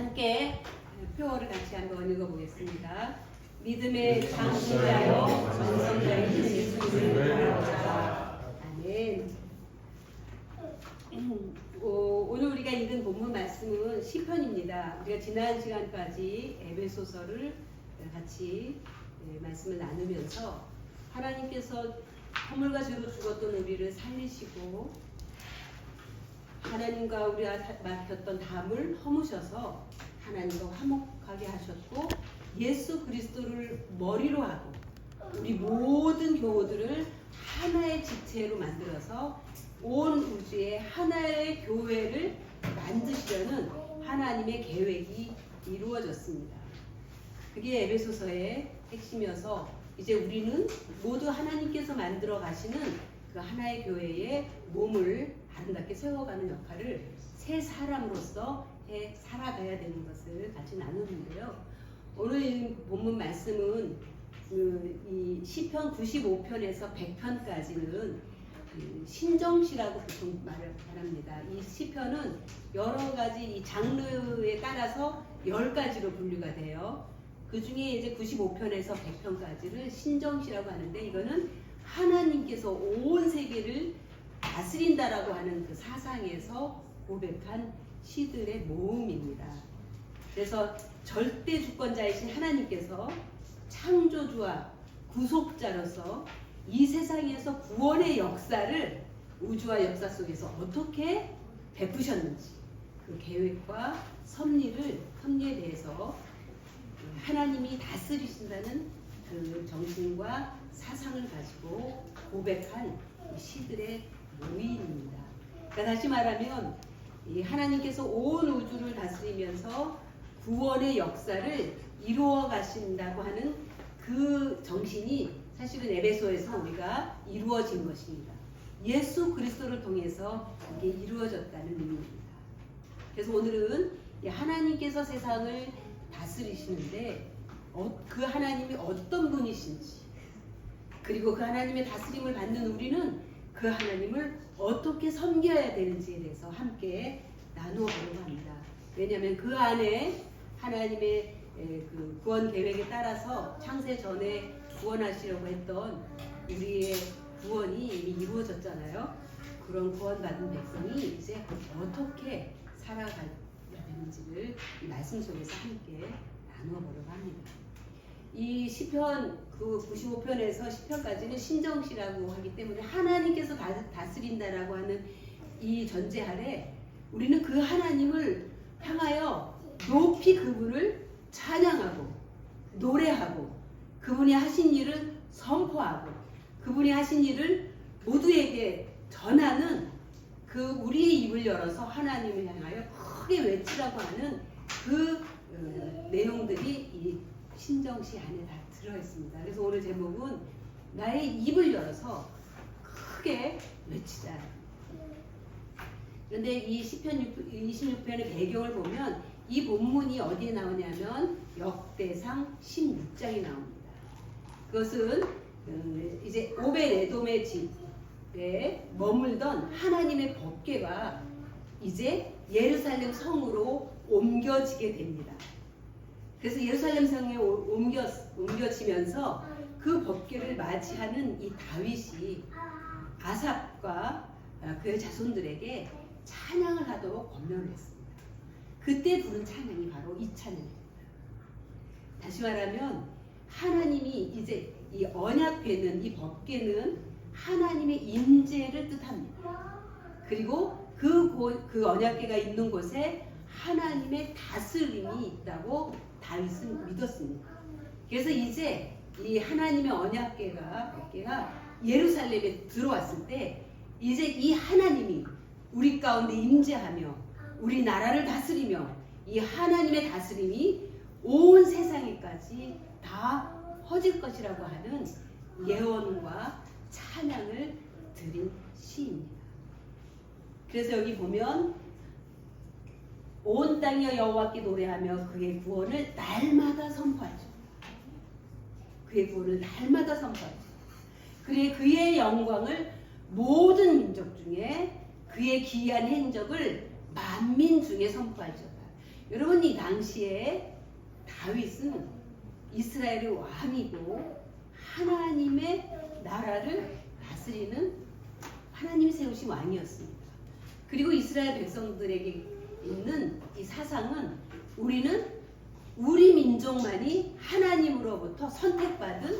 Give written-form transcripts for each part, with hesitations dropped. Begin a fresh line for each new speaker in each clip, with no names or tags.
함께 표어를 같이 한번 읽어보겠습니다. 믿음의 장수자여 전성자이신 예수님을 바라보자. 아멘. 오늘 우리가 읽은 본문 말씀은 시편입니다. 우리가 지난 시간까지 에베소서를 같이 말씀을 나누면서 하나님께서 허물과 죄로 죽었던 우리를 살리시고 하나님과 우리가 맡겼던 담을 허무셔서 하나님과 화목하게 하셨고 예수 그리스도를 머리로 하고 우리 모든 교우들을 하나의 지체로 만들어서 온 우주에 하나의 교회를 만드시려는 하나님의 계획이 이루어졌습니다. 그게 에베소서의 핵심이어서 이제 우리는 모두 하나님께서 만들어 가시는 그 하나의 교회의 몸을 아름답게 세워가는 역할을 새 사람으로서 해 살아가야 되는 것을 같이 나누는데요. 오늘 본문 말씀은 이 시편 95편에서 100편까지는 신정시라고 보통 말을 합니다. 이 시편은 여러 가지 이 장르에 따라서 10가지로 분류가 돼요. 그 중에 이제 95편에서 100편까지를 신정시라고 하는데 이거는 하나님께서 온 세계를 다스린다라고 하는 그 사상에서 고백한 시들의 모음입니다. 그래서 절대 주권자이신 하나님께서 창조주와 구속자로서 이 세상에서 구원의 역사를 우주와 역사 속에서 어떻게 베푸셨는지 그 계획과 섭리에 대해서 하나님이 다스리신다는 그 정신과 사상을 가지고 고백한 시들의 모임입니다. 그러니까 다시 말하면 이 하나님께서 온 우주를 다스리면서 구원의 역사를 이루어 가신다고 하는 그 정신이 사실은 에베소에서 우리가 이루어진 것입니다. 예수 그리스도를 통해서 이게 이루어졌다는 의미입니다. 그래서 오늘은 하나님께서 세상을 다스리시는데 그 하나님이 어떤 분이신지 그리고 그 하나님의 다스림을 받는 우리는 그 하나님을 어떻게 섬겨야 되는지에 대해서 함께 나누어 보려고 합니다. 왜냐하면 그 안에 하나님의 그 구원 계획에 따라서 창세 전에 구원하시려고 했던 우리의 구원이 이미 이루어졌잖아요. 그런 구원받은 백성이 이제 어떻게 살아가야 되는지를 이 말씀 속에서 함께 나누어 보려고 합니다. 이 시편 그 95편에서 10편까지는 신정시라고 하기 때문에 하나님께서 다스린다라고 하는 이 전제 아래 우리는 그 하나님을 향하여 높이 그분을 찬양하고 노래하고 그분이 하신 일을 선포하고 그분이 하신 일을 모두에게 전하는 그 우리의 입을 열어서 하나님을 향하여 크게 외치라고 하는 그 내용들이 이 신정시 안에 다 들어있습니다. 그래서 오늘 제목은 나의 입을 열어서 크게 외치자. 그런데 이 시편 26편의 배경을 보면 이 본문이 어디에 나오냐면 역대상 16장이 나옵니다. 그것은 이제 오벳에돔의 집에 머물던 하나님의 법궤가 이제 예루살렘 성으로 옮겨지게 됩니다. 그래서 예루살렘 성에 옮겨지면서 그 법궤를 맞이하는 이 다윗이 아삽과 그의 자손들에게 찬양을 하도록 권면을 했습니다. 그때 부른 찬양이 바로 이 찬양입니다. 다시 말하면 하나님이 이제 이 언약궤는 이 법궤는 하나님의 임재를 뜻합니다. 그리고 그 언약궤가 있는 곳에 하나님의 다스림이 있다고 다윗은 믿었습니다. 그래서 이제 이 하나님의 언약궤가 예루살렘에 들어왔을 때 이제 이 하나님이 우리 가운데 임재하며 우리 나라를 다스리며 이 하나님의 다스림이 온 세상에까지 다 퍼질 것이라고 하는 예언과 찬양을 드린 시입니다. 그래서 여기 보면 온 땅이 여호와께 노래하며 그의 구원을 날마다 선포하죠. 그의 구원을 날마다 선포하죠. 그의 영광을 모든 민족 중에 그의 기이한 행적을 만민 중에 선포하죠. 여러분, 이 당시에 다윗은 이스라엘의 왕이고 하나님의 나라를 다스리는 하나님이 세우신 왕이었습니다. 그리고 이스라엘 백성들에게 있는 이 사상은 우리는 우리 민족만이 하나님으로부터 선택받은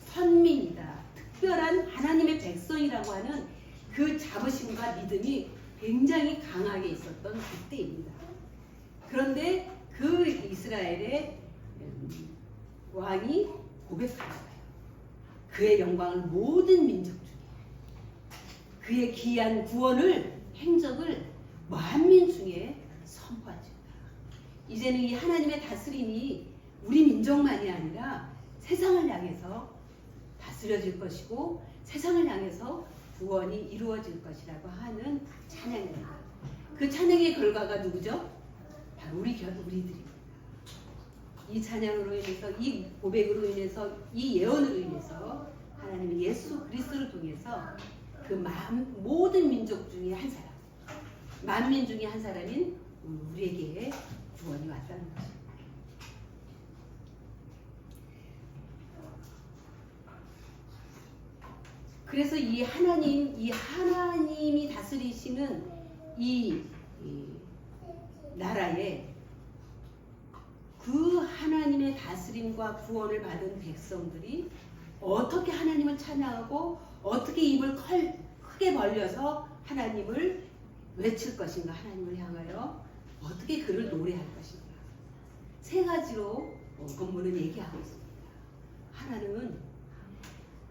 선민이다. 특별한 하나님의 백성이라고 하는 그 자부심과 믿음이 굉장히 강하게 있었던 그때입니다. 그런데 그 이스라엘의 왕이 고백하였어요. 그의 영광을 모든 민족 중에, 그의 기이한 구원을, 행적을 만민 중에 선포하죠. 이제는 이 하나님의 다스림이 우리 민족만이 아니라 세상을 향해서 다스려질 것이고 세상을 향해서 구원이 이루어질 것이라고 하는 찬양입니다. 그 찬양의 결과가 누구죠? 바로 우리들입니다. 이 찬양으로 인해서, 이 고백으로 인해서, 이 예언으로 인해서 하나님이 예수 그리스도를 통해서 그 모든 민족 중에 한 사람, 만민 중에 한 사람인 우리에게 구원이 왔다는 것입니다. 그래서 이 하나님이 다스리시는 이 나라에 그 하나님의 다스림과 구원을 받은 백성들이 어떻게 하나님을 찬양하고 어떻게 입을 크게 벌려서 하나님을 외칠 것인가, 하나님을 향하여 어떻게 그를 노래할 것인가. 세 가지로 본문은 얘기하고 있습니다. 하나는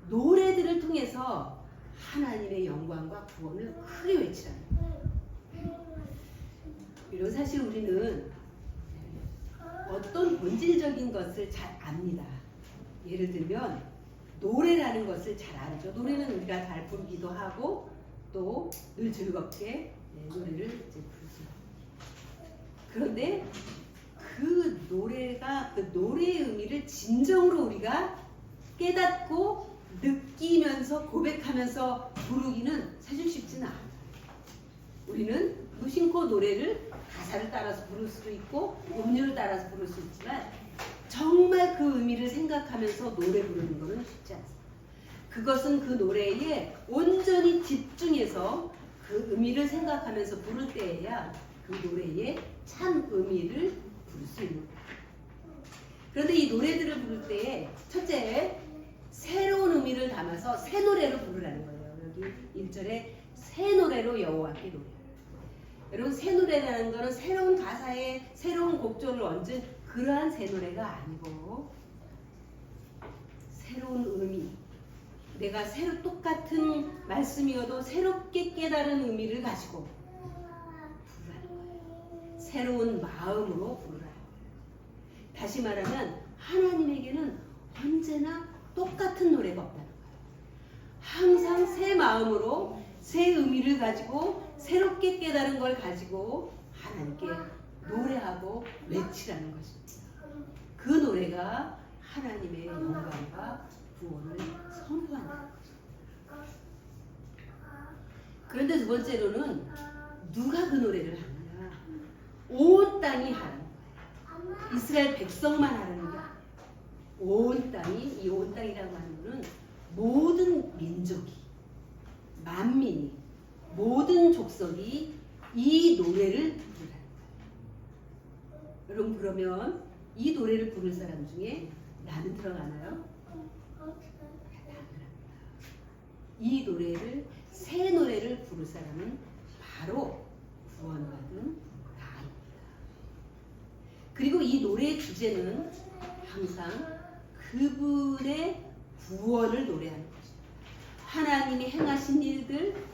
노래들을 통해서 하나님의 영광과 구원을 크게 외치라는 거예요. 그리고 사실 우리는 어떤 본질적인 것을 잘 압니다. 예를 들면 노래라는 것을 잘 알죠. 노래는 우리가 잘 부르기도 하고 또 늘 즐겁게 노래를 이제 부르죠. 그런데 그 노래가, 그 노래의 의미를 진정으로 우리가 깨닫고 느끼면서 고백하면서 부르기는 사실 쉽지는 않아요. 우리는 무심코 노래를 가사를 따라서 부를 수도 있고 음률을 따라서 부를 수 있지만 정말 그 의미를 생각하면서 노래 부르는 것은 쉽지 않습니다. 그것은 그 노래에 온전히 집중해서 그 의미를 생각하면서 부를 때에야 그 노래의 참 의미를 부를 수 있는 거예요. 그런데 이 노래들을 부를 때에 첫째, 새로운 의미를 담아서 새 노래로 부르라는 거예요. 여기 1절에 새 노래로 여호와께 노래하라. 여러분, 새 노래라는 것은 새로운 가사에 새로운 곡조를 얹은 그러한 새 노래가 아니고 새로운 의미, 내가 똑같은 말씀이어도 새롭게 깨달은 의미를 가지고 부르라는 거예요. 새로운 마음으로 부르라는 거예요. 다시 말하면 하나님에게는 언제나 똑같은 노래가 없다는 거예요. 항상 새 마음으로 새 의미를 가지고 새롭게 깨달은 걸 가지고 하나님께 노래하고 외치라는 것입니다. 그 노래가 하나님의 영광과 구원을 선포한다는 거죠. 그런데 두 번째로는 누가 그 노래를 하느냐? 온 땅이 하는 거예요. 이스라엘 백성만 하는 게 아니에요. 온 땅이, 이 온 땅이라고 하는 것은 모든 민족이, 만민이, 모든 족속이 이 노래를 부르라는 거예요. 여러분, 그러면 이 노래를 부를 사람 중에 나는 들어가나요? 이 노래를, 새 노래를 부를 사람은 바로 구원받은 나입니다. 그리고 이 노래의 주제는 항상 그분의 구원을 노래하는 것입니다. 하나님이 행하신 일들,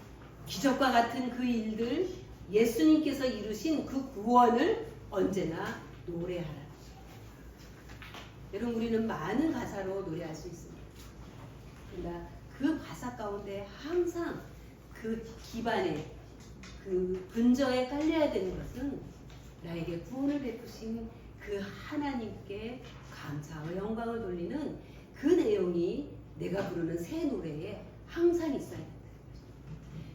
기적과 같은 그 일들, 예수님께서 이루신 그 구원을 언제나 노래하라는 것입니다. 여러분, 우리는 많은 가사로 노래할 수 있습니다. 그러나 그 가사 가운데 항상 그 기반에, 그 근저에 깔려야 되는 것은 나에게 구원을 베푸신 그 하나님께 감사와 영광을 돌리는 그 내용이 내가 부르는 새 노래에 항상 있어야 된다.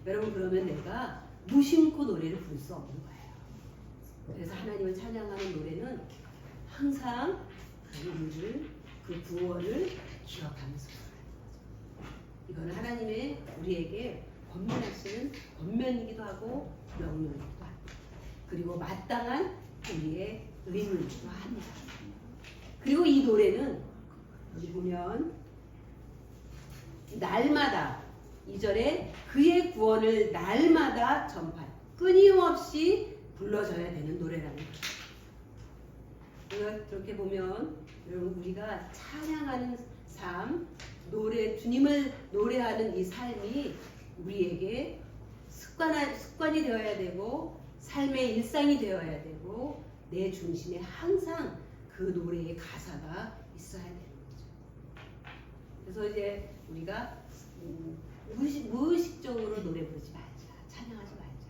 여러분, 그러면 내가 무심코 노래를 부를 수 없는 거예요. 그래서 하나님을 찬양하는 노래는 항상 그 구원을 기억하면서 이거는 하나님의 우리에게 권면하시는 권면이기도 하고 명령이기도 합니다. 그리고 마땅한 우리의 의무이기도 합니다. 그리고 이 노래는 여기 보면 날마다 2절에 그의 구원을 날마다 전파해 끊임없이 불러줘야 되는 노래라는 거예요. 그렇게 보면 여러분 우리가 찬양하는 삶, 주님을 노래하는 이 삶이 우리에게 습관이 되어야 되고 삶의 일상이 되어야 되고 내 중심에 항상 그 노래의 가사가 있어야 되는 거죠. 그래서 이제 우리가 무의식적으로 노래 부르지 말자, 찬양하지 말자.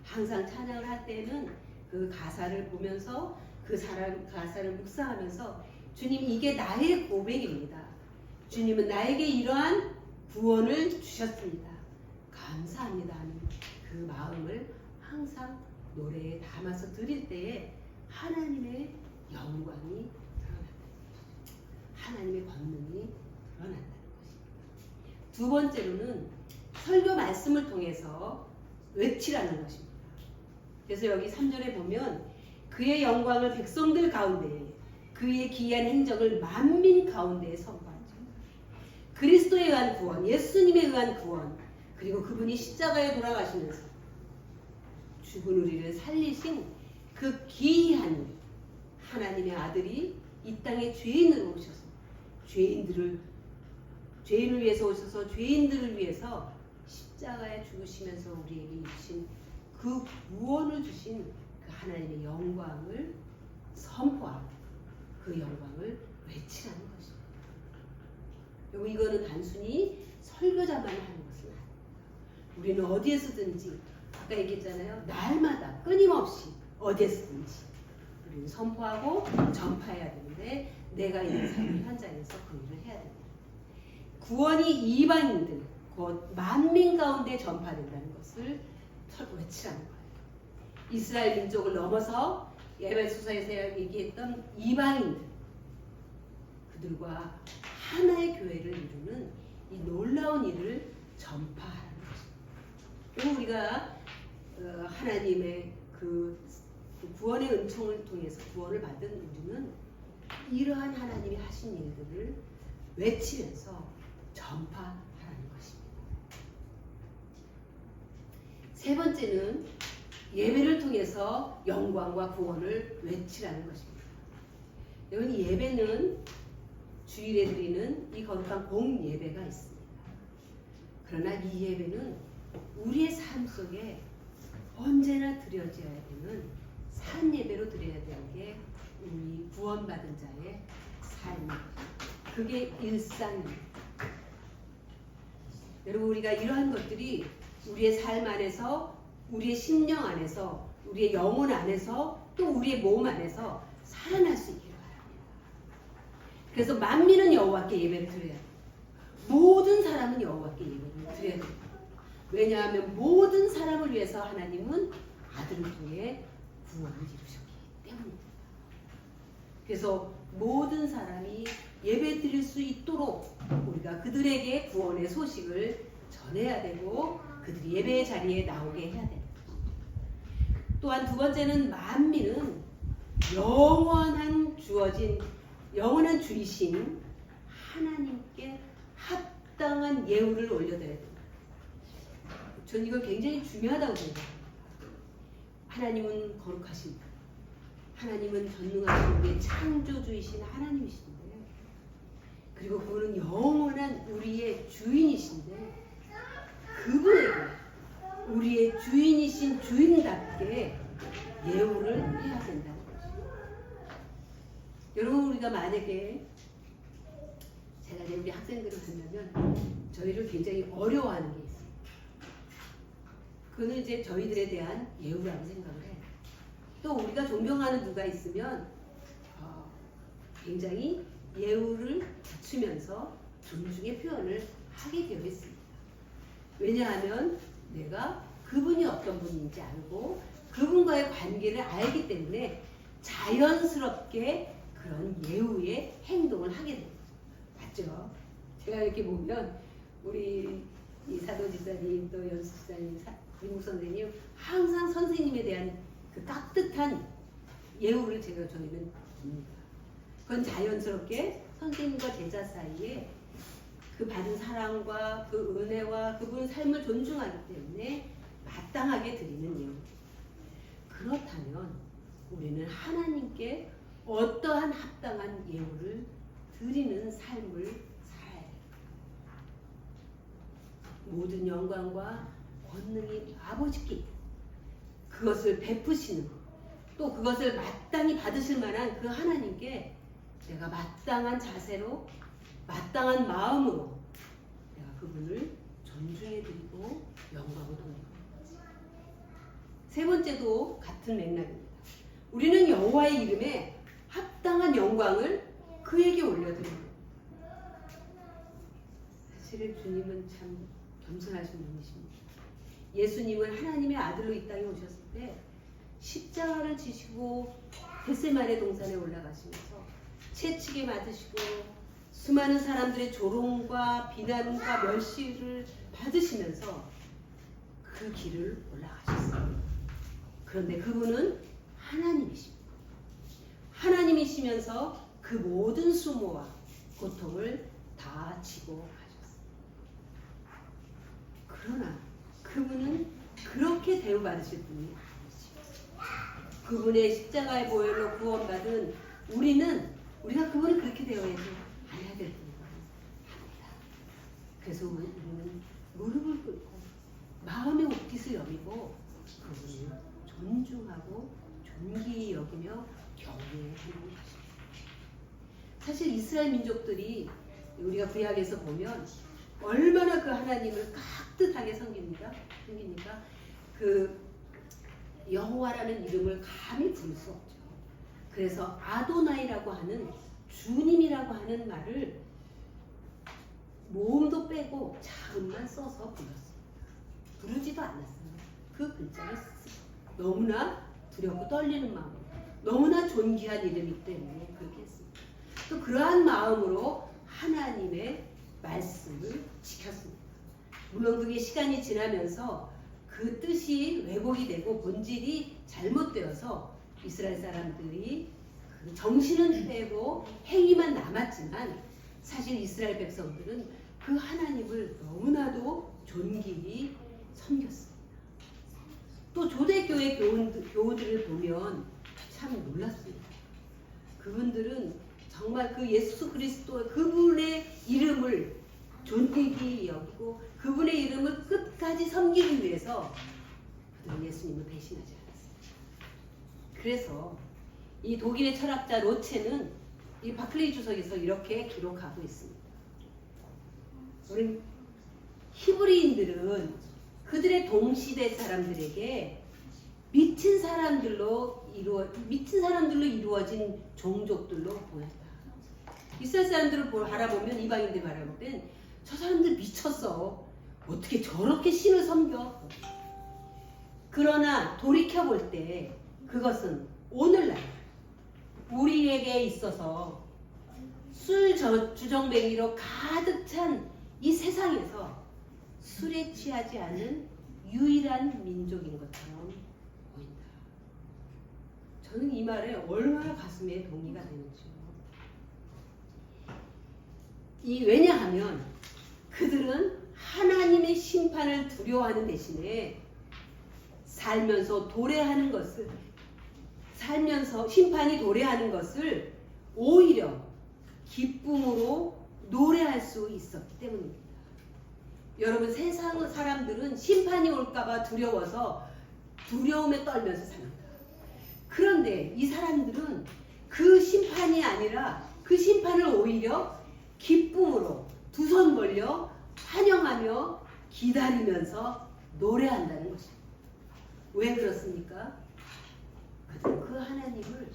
항상 찬양을 할 때는 그 가사를 보면서 그 가사를 묵상하면서 주님 이게 나의 고백입니다. 주님은 나에게 이러한 구원을 주셨습니다. 감사합니다 하는 그 마음을 항상 노래에 담아서 드릴 때에 하나님의 영광이 드러난다. 하나님의 권능이 드러난다는 것입니다. 두 번째로는 설교 말씀을 통해서 외치라는 것입니다. 그래서 여기 3절에 보면 그의 영광을 백성들 가운데 그의 기이한 행적을 만민 가운데에 선포하죠. 그리스도에 의한 구원, 예수님에 의한 구원, 그리고 그분이 십자가에 돌아가시면서 죽은 우리를 살리신 그 기이한 하나님의 아들이 이 땅에 죄인으로 오셔서 죄인을 위해서 오셔서 죄인들을 위해서 십자가에 죽으시면서 우리에게 주신 그 구원을 주신 그 하나님의 영광을 선포하고 그 영광을 외치라는 것입니다. 그리고 이거는 단순히 설교자만 하는 것은 아닙니다. 우리는 어디에서든지 아까 얘기했잖아요. 날마다 끊임없이 어디에서든지 우리는 선포하고 전파해야 되는데 내가 있는 삶의 현장에서 그 일을 해야 됩니다. 구원이 이방인들 곧 만민 가운데 전파된다는 것을 외치라는 거예요. 이스라엘 민족을 넘어서 에베소서에서 얘기했던 이방인들 그들과 하나의 교회를 이루는 이 놀라운 일을 전파하는 것입니다. 그리고 우리가 하나님의 그 구원의 은총을 통해서 구원을 받은 우리는 이러한 하나님이 하신 일들을 외치면서 전파하라는 것입니다. 세 번째는 예배를 통해서 영광과 구원을 외치라는 것입니다. 여러분 이 예배는 주일에 드리는 이 거룩한 공 예배가 있습니다. 그러나 이 예배는 우리의 삶 속에 언제나 드려져야 되는 산 예배로 드려야 되는 게 우리 구원받은 자의 삶입니다. 그게 일상입니다. 여러분 우리가 이러한 것들이 우리의 삶 안에서 우리의 심령 안에서 우리의 영혼 안에서 또 우리의 몸 안에서 살아날 수 있기를 바랍니다. 그래서 만민은 여호와께 예배를 드려야 돼요. 모든 사람은 여호와께 예배를 드려야 됩니다. 왜냐하면 모든 사람을 위해서 하나님은 아들을 통해 구원을 이루셨기 때문입니다. 그래서 모든 사람이 예배 드릴 수 있도록 우리가 그들에게 구원의 소식을 전해야 되고 그들이 예배의 자리에 나오게 해야 됩니다. 또한 두 번째는 만민은 영원한 주이신 하나님께 합당한 예우를 올려드려야 됩니다. 저는 이걸 굉장히 중요하다고 생각합니다. 하나님은 거룩하십니다. 하나님은 전능하신 우리의 창조주이신 하나님이신데 그리고 그분은 영원한 우리의 주인이신데 그분에게 우리의 주인이신 주인답게 예우를 해야 된다는 거죠. 여러분 우리가 만약에 제가 이제 우리 학생들을 보면 저희를 굉장히 어려워하는 게 있어요. 그는 이제 저희들에 대한 예우라고 생각을 해요. 또 우리가 존경하는 누가 있으면 굉장히 예우를 갖추면서 존중의 표현을 하게 되어 있습니다. 왜냐하면 내가 그분이 어떤 분인지 알고 그분과의 관계를 알기 때문에 자연스럽게 그런 예우의 행동을 하게 됩니다. 맞죠? 제가 이렇게 보면 우리 이 사도지사님 또 연수지사님 이국 선생님 항상 선생님에 대한 그 깍듯한 예우를 저희는 봅니다. 그건 자연스럽게 선생님과 제자 사이에 그 받은 사랑과 그 은혜와 그분의 삶을 존중하기 때문에 마땅하게 드리는 예우. 그렇다면 우리는 하나님께 어떠한 합당한 예우를 드리는 삶을 살아야 해요. 모든 영광과 권능이 아버지께 그것을 베푸시는 또 그것을 마땅히 받으실 만한 그 하나님께 내가 마땅한 자세로 마땅한 마음으로 내가 그분을 존중해드리고 영광을 돌리고 세 번째도 같은 맥락입니다. 우리는 여호와의 이름에 합당한 영광을 그에게 올려드립니다. 사실은 주님은 참 겸손하신 분이십니다. 예수님은 하나님의 아들로 이 땅에 오셨을 때 십자가를 지시고 겟세마네 동산에 올라가시면서 채찍에 맞으시고 수많은 사람들의 조롱과 비난과 멸시를 받으시면서 그 길을 올라가셨어요. 그런데 그분은 하나님이십니다. 하나님이시면서 그 모든 수모와 고통을 다 지고 가셨어요. 그러나 그분은 그렇게 대우받으실 분이 아니시죠. 그분의 십자가의 보혈로 구원받은 우리가 그분을 그렇게 대우해야지 않아야 될 뿐입니다. 그래서 우리는 무릎을 꿇고 마음의 옷깃을 여미고 그분을 존중하고 존귀히 여기며 경외하는 것입니다. 사실 이스라엘 민족들이 우리가 구약에서 보면 얼마나 그 하나님을 깍듯하게 섬깁니까? 그 여호와라는 이름을 감히 부를 수 없죠. 그래서 아도나이라고 하는 주님이라고 하는 말을 모음도 빼고 자음만 써서 불렀습니다. 부르지도 않았습니다. 그 글자를 쓰고 너무나 두렵고 떨리는 마음, 너무나 존귀한 이름이기 때문에 그렇게 했습니다. 또 그러한 마음으로 하나님의 말씀을 지켰습니다. 물론 그게 시간이 지나면서 그 뜻이 왜곡이 되고 본질이 잘못되어서 이스라엘 사람들이 그 정신은 빼고 행위만 남았지만 사실 이스라엘 백성들은 그 하나님을 너무나도 존귀히 섬겼습니다. 또 초대교회 교우들을 보면 참 놀랐습니다. 그분들은 정말 그 예수 그리스도 그분의 이름을 존귀히 여기고 그분의 이름을 끝까지 섬기기 위해서 그들은 예수님을 배신하지 않았습니다. 그래서 이 독일의 철학자 로체는 이 바클레이 주석에서 이렇게 기록하고 있습니다. 우리 히브리인들은 그들의 동시대 사람들에게 미친 사람들로 이루어진 종족들로 보였다. 이스라엘 사람들을 바라보면 이방인들 바라볼 땐 저 사람들 미쳤어. 어떻게 저렇게 신을 섬겨? 그러나 돌이켜볼 때 그것은 오늘날 우리에게 있어서 술 주정뱅이로 가득 찬 이 세상에서 술에 취하지 않는 유일한 민족인 것처럼 보인다. 저는 이 말에 얼마나 가슴에 동의가 되는지요. 왜냐하면 그들은 하나님의 심판을 두려워하는 대신에 살면서 심판이 도래하는 것을 오히려 기쁨으로 노래할 수 있었기 때문입니다. 여러분, 세상 사람들은 심판이 올까봐 두려워서 두려움에 떨면서 삽니다. 그런데 이 사람들은 그 심판이 아니라 그 심판을 오히려 기쁨으로 두 손 벌려 환영하며 기다리면서 노래한다는 것입니다. 왜 그렇습니까? 그들은 그 하나님을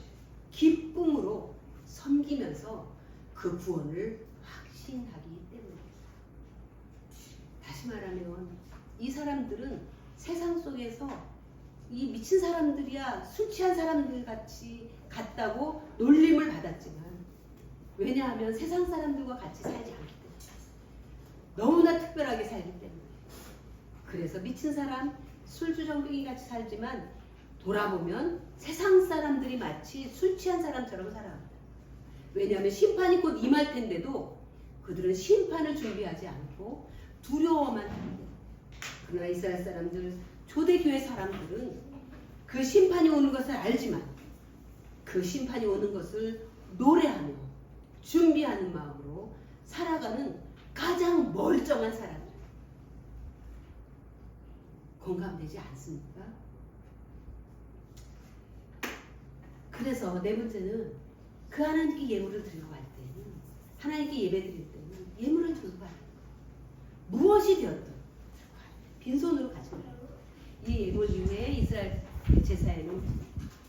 기쁨으로 섬기면서 그 구원을 확신하기 때문입니다. 다시 말하면 이 사람들은 세상 속에서 이 미친 사람들이야 술 취한 사람들 같이 같다고 놀림을 받았지만 왜냐하면 세상 사람들과 같이 살지 않기 때문에 너무나 특별하게 살기 때문에 그래서 미친 사람 술주정뱅이 같이 살지만 돌아보면 세상 사람들이 마치 술 취한 사람처럼 살아갑니다. 왜냐하면 심판이 곧 임할 텐데도 그들은 심판을 준비하지 않고 두려워만 합니다. 그러나 이스라엘 사람들, 초대교회 사람들은 그 심판이 오는 것을 알지만 그 심판이 오는 것을 노래하며 준비하는 마음으로 살아가는 가장 멀쩡한 사람들. 공감되지 않습니까? 그래서 네 번째는 그 하나님께 예물을 드리고 갈 때는 하나님께 예배 드릴 때는 예물을 들고 가요. 무엇이 되었든 빈손으로 가지 말아요. 이 예물 이후에 이스라엘 제사에는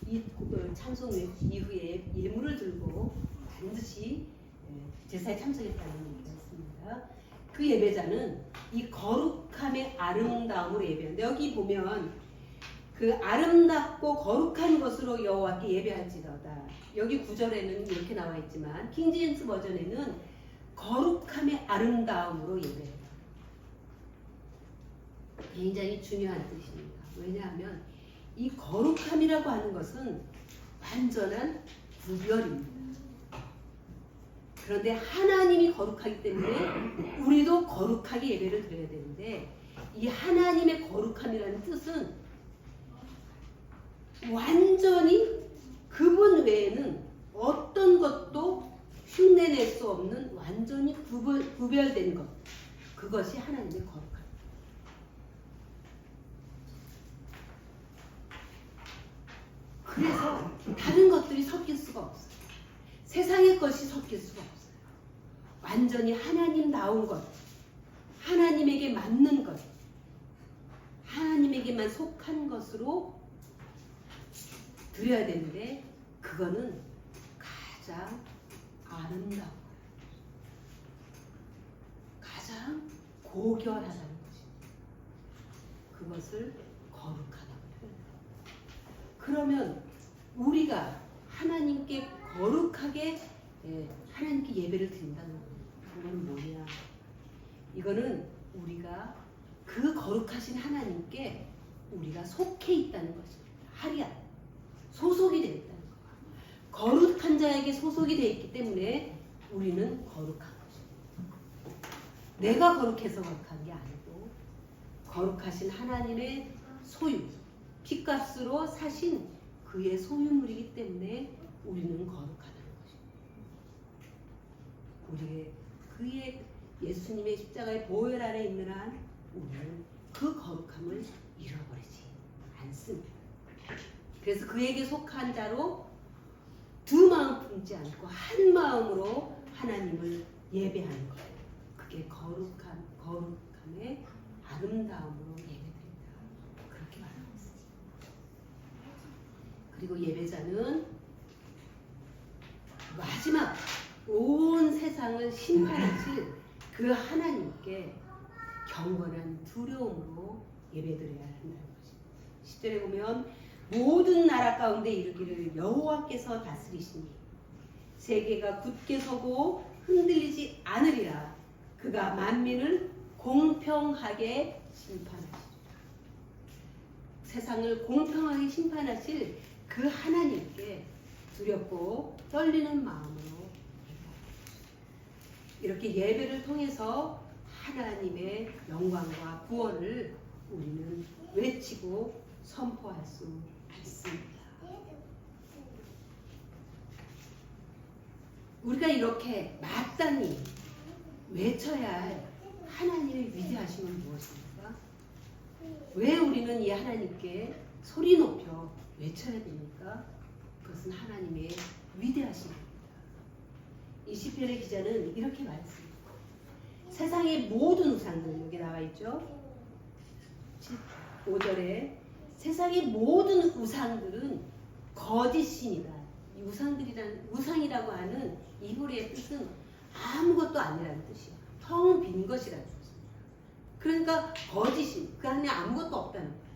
이 참송 이후에 예물을 들고 반드시 제사에 참석했다는 얘기가 있습니다. 그 예배자는 이 거룩함의 아름다움으로 예배하는데 여기 보면 그 아름답고 거룩한 것으로 여호와께 예배할지어다. 여기 9절에는 이렇게 나와 있지만 킹제임스 버전에는 거룩함의 아름다움으로 예배해요. 굉장히 중요한 뜻입니다. 왜냐하면 이 거룩함이라고 하는 것은 완전한 구별입니다. 그런데 하나님이 거룩하기 때문에 우리도 거룩하게 예배를 드려야 되는데 이 하나님의 거룩함이라는 뜻은 완전히 그분 외에는 어떤 것도 흉내낼 수 없는 완전히 구별된 것. 그것이 하나님의 거룩함. 그래서 다른 것들이 섞일 수가 없어요. 세상의 것이 섞일 수가 없어요. 완전히 하나님다운 것, 하나님에게 맞는 것, 하나님에게만 속한 것으로 드려야 되는데 그거는 가장 아름다운 거예요. 가장 고결하다는 것입니다. 그것을 거룩하다고 표현해요. 그러면 우리가 하나님께 거룩하게 하나님께 예배를 드린다는 건 뭐냐? 이거는 우리가 그 거룩하신 하나님께 우리가 속해 있다는 것입니다. 하리아 소속이 되어 있다는 것. 거룩한 자에게 소속이 되어 있기 때문에 우리는 거룩한 것입니다. 내가 거룩해서 거룩한 게 아니고 거룩하신 하나님의 소유, 핏값으로 사신 그의 소유물이기 때문에 우리는 거룩하다는 것입니다. 우리의 그의 예수님의 십자가의 보혈 안에 있는 한 우리는 그 거룩함을 잃어버리지 않습니다. 그래서 그에게 속한 자로 두 마음 품지 않고 한 마음으로 하나님을 예배하는 거예요. 그게 거룩함의 아름다움으로 예배드린다. 그렇게 말하고 있습니다. 그리고 예배자는 마지막 온 세상을 심판하실 그 하나님께 경건한 두려움으로 예배드려야 한다는 것입니다. 10절에 보면 모든 나라 가운데 이르기를 여호와께서 다스리시니 세계가 굳게 서고 흔들리지 않으리라. 그가 만민을 공평하게 심판하시리라. 세상을 공평하게 심판하실 그 하나님께 두렵고 떨리는 마음으로 이렇게 예배를 통해서 하나님의 영광과 구원을 우리는 외치고 선포할 수 있습니다. 우리가 이렇게 마땅히 외쳐야 할 하나님의 위대하심은 무엇입니까? 왜 우리는 이 하나님께 소리 높여 외쳐야 됩니까? 그것은 하나님의 위대하심입니다. 이 시편의 기자는 이렇게 말했습니다. 세상의 모든 우상들, 여기 나와 있죠. 5절에 세상의 모든 우상들은 거짓신이다. 이 우상이라고 하는 이브리의 뜻은 아무것도 아니라는 뜻이에요. 텅 빈 것이라는 뜻입니다. 그러니까 거짓신, 그 안에 아무것도 없다는 거예요.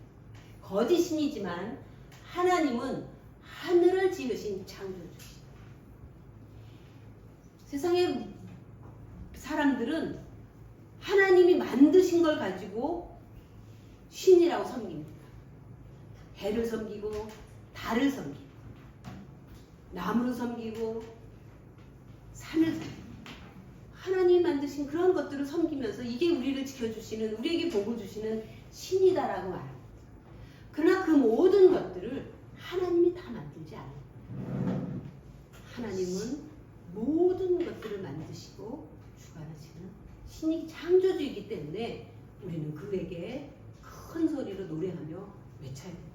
거짓신이지만 하나님은 하늘을 지으신 창조주시. 세상의 사람들은 하나님이 만드신 걸 가지고 신이라고 섬깁니다. 해를 섬기고 달을 섬기고 나무를 섬기고 산을 섬기고 하나님이 만드신 그런 것들을 섬기면서 이게 우리를 지켜주시는, 우리에게 복을 주시는 신이다라고 말합니다. 그러나 그 모든 것들을 하나님이 다 만들지 않아요. 하나님은 모든 것들을 만드시고 주관하시는 신이 창조주이기 때문에 우리는 그에게 큰 소리로 노래하며 외쳐야 된다.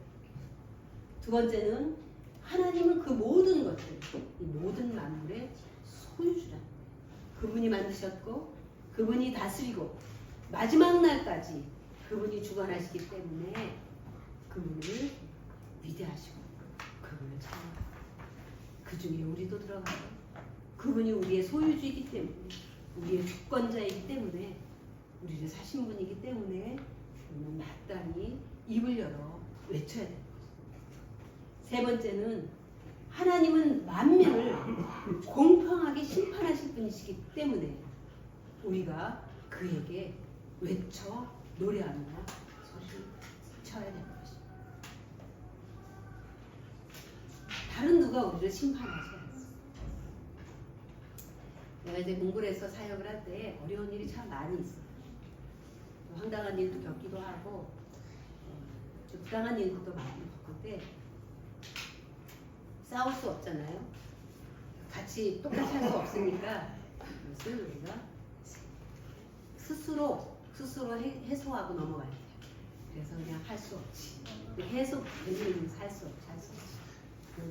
두 번째는 하나님은 그 모든 것들, 이 모든 만물의 소유주라. 그분이 만드셨고 그분이 다스리고 마지막 날까지 그분이 주관하시기 때문에 그분을 위대하시고 그분을 찬양하고 그 중에 우리도 들어가요. 그분이 우리의 소유주이기 때문에, 우리의 주권자이기 때문에, 우리를 사신 분이기 때문에 우리는 마땅히 입을 열어 외쳐야 됩니다. 세 번째는 하나님은 만민을 공평하게 심판하실 분이시기 때문에 우리가 그에게 외쳐 노래하며 소리를 쳐야 되는 것입니다. 다른 누가 우리를 심판하지 않습니다. 내가 이제 공부를 해서 사역을 할 때 어려운 일이 참 많이 있어요. 황당한 일도 겪기도 하고 좀 부당한 일도 많이 겪는데 싸울 수 없잖아요. 같이 똑같이 할 수 없으니까 이것을 우리가 스스로 해소하고 넘어가야 돼요. 그래서 그냥 할 수 없지. 해소 되는 할 수 없지.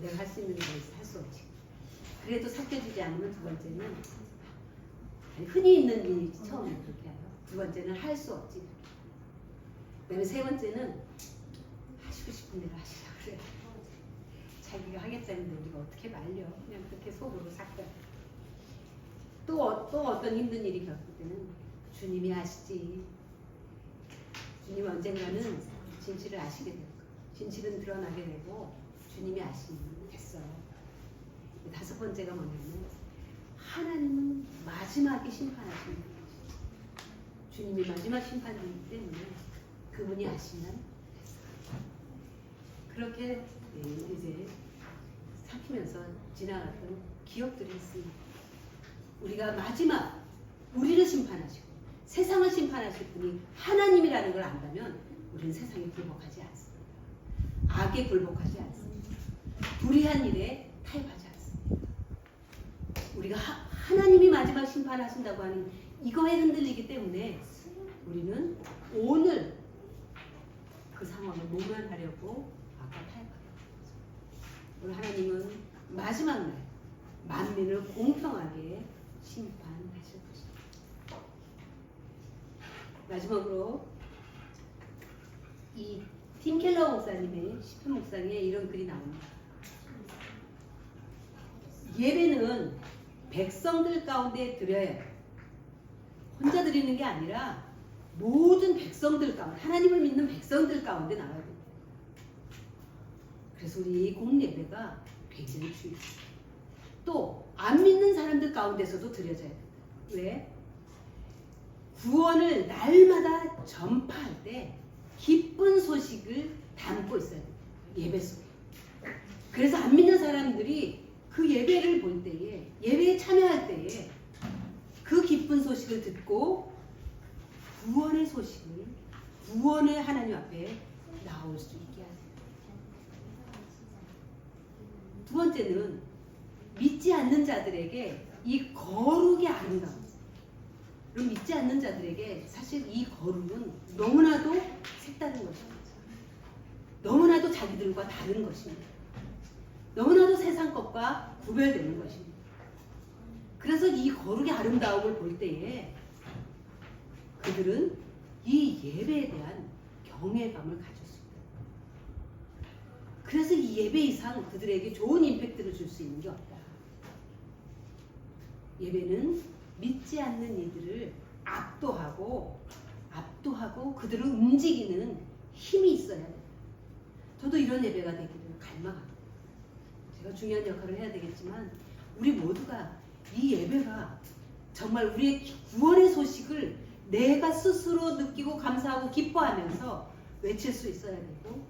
내가 할 수 있는 것에서 할 수 없지. 그래도 삭혀주지 않으면 두 번째는 흔히 있는 일이 처음에 그렇게 해요. 두 번째는 할 수 없지. 그다음에 세 번째는 하시고 싶은 대로 하시라 그래요. 자기가 하겠다는데 우리가 어떻게 말려. 그냥 그렇게 속으로 삭혀. 또 어떤 힘든 일이 겪을 때는 주님이 아시지. 주님 언젠가는 진실을 아시게 될 거예요. 진실은 드러나게 되고 주님이 아시면 됐어요. 다섯 번째가 뭐냐면 하나님은 마지막에 심판하시는 분이시죠. 주님이 마지막 심판이기 때문에 그분이 아시면 됐어요. 그렇게 이제 삼키면서 지나갔던 기억들이 있습니다. 우리가 마지막 우리를 심판하시고 세상을 심판하실 분이 하나님이라는 걸 안다면 우리는 세상에 굴복하지 않습니다. 악에 굴복하지 않습니다. 불의한 일에 타협하지 않습니다. 우리가 하나님이 마지막 심판하신다고 하는 이거에 흔들리기 때문에 우리는 오늘 그 상황을 모면하려고 아까 타협하려고 했죠. 오늘 하나님은 마지막 날 만민을 공평하게 심판하실 것입니다. 마지막으로 이 팀 켈러 목사님의 시편 묵상에 이런 글이 나옵니다. 예배는 백성들 가운데 드려야 해요. 혼자 드리는 게 아니라 모든 백성들 가운데, 하나님을 믿는 백성들 가운데 나와야 돼요. 그래서 우리 공예배가 굉장히 중요해요. 또 안 믿는 사람들 가운데서도 드려져야 된다. 왜? 구원을 날마다 전파할 때 기쁜 소식을 담고 있어야 돼요. 예배 속에. 그래서 안 믿는 사람들이 그 예배를 볼 때에, 예배에 참여할 때에 그 기쁜 소식을 듣고 구원의 소식을, 구원의 하나님 앞에 나올 수 있게 하세요. 두 번째는 믿지 않는 자들에게 이 거룩이 아름다운, 그럼 믿지 않는 자들에게 사실 이 거룩은 너무나도 색다른 것입니다. 너무나도 자기들과 다른 것입니다. 너무나도 세상 것과 구별되는 것입니다. 그래서 이 거룩의 아름다움을 볼 때에 그들은 이 예배에 대한 경외감을 가질 수 있다. 그래서 이 예배 이상 그들에게 좋은 임팩트를 줄 수 있는 게 없다. 예배는 믿지 않는 이들을 압도하고 그들을 움직이는 힘이 있어야 돼. 저도 이런 예배가 되기를 갈망합니다. 제가 중요한 역할을 해야 되겠지만 우리 모두가 이 예배가 정말 우리의 구원의 소식을 내가 스스로 느끼고 감사하고 기뻐하면서 외칠 수 있어야 되고,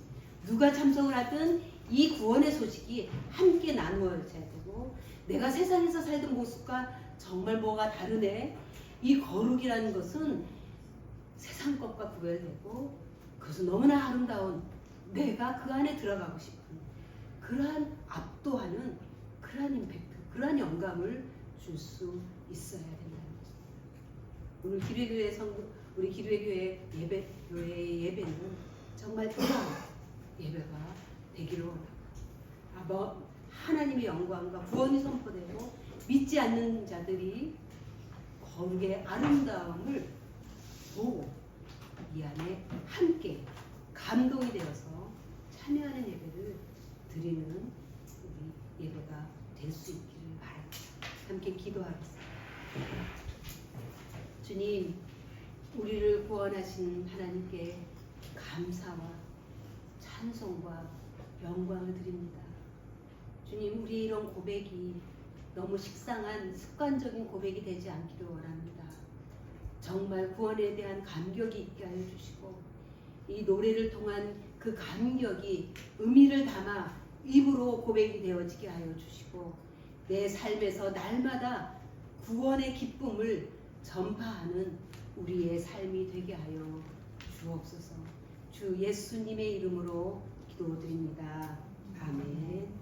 누가 참석을 하든 이 구원의 소식이 함께 나누어져야 되고, 내가 세상에서 살던 모습과 정말 뭐가 다르네, 이 거룩이라는 것은 세상 것과 구별되고 그것은 너무나 아름다운, 내가 그 안에 들어가고 싶은 그러한 압도하는 그러한 임팩트, 그러한 영감을 줄 수 있어야 된다는 것입니다. 오늘 기뢰교회 우리 기뢰교회 교회의 예배는 정말 뜨거운 예배가 되기를 원합니다. 하나님의 영광과 구원이 선포되고 믿지 않는 자들이 거룩의 아름다움을 보고 이 안에 함께 감동이 되어서 참여하는 예배를 드리는 우리 예배가 될 수 있기를 바랍니다. 함께 기도하겠습니다. 주님, 우리를 구원하신 하나님께 감사와 찬송과 영광을 드립니다. 주님, 우리 이런 고백이 너무 식상한 습관적인 고백이 되지 않기를 원합니다. 정말 구원에 대한 감격이 있게 하여 주시고, 이 노래를 통한 그 감격이 의미를 담아 입으로 고백이 되어지게 하여 주시고, 내 삶에서 날마다 구원의 기쁨을 전파하는 우리의 삶이 되게 하여 주옵소서. 주 예수님의 이름으로 기도드립니다. 아멘.